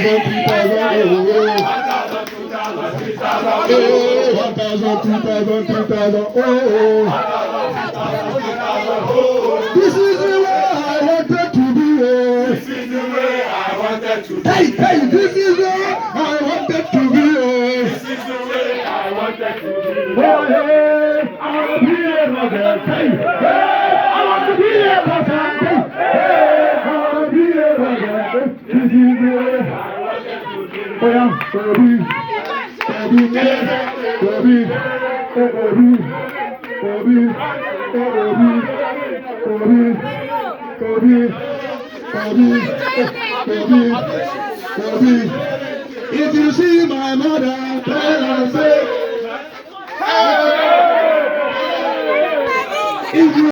This is the way I wanted to be. This is the way I wanted to be. Hey, hey, this is the way I wanted to be. This is the way I wanted to be. Oh, hey, I want to be a rocket. Hey, hey, I want to be a rocket. Hey, I want to be a rocket. This is the way I wanted to be. Oh, yeah, baby, baby, baby, baby, baby, baby, baby, baby. If you see my mother, tell her say, if you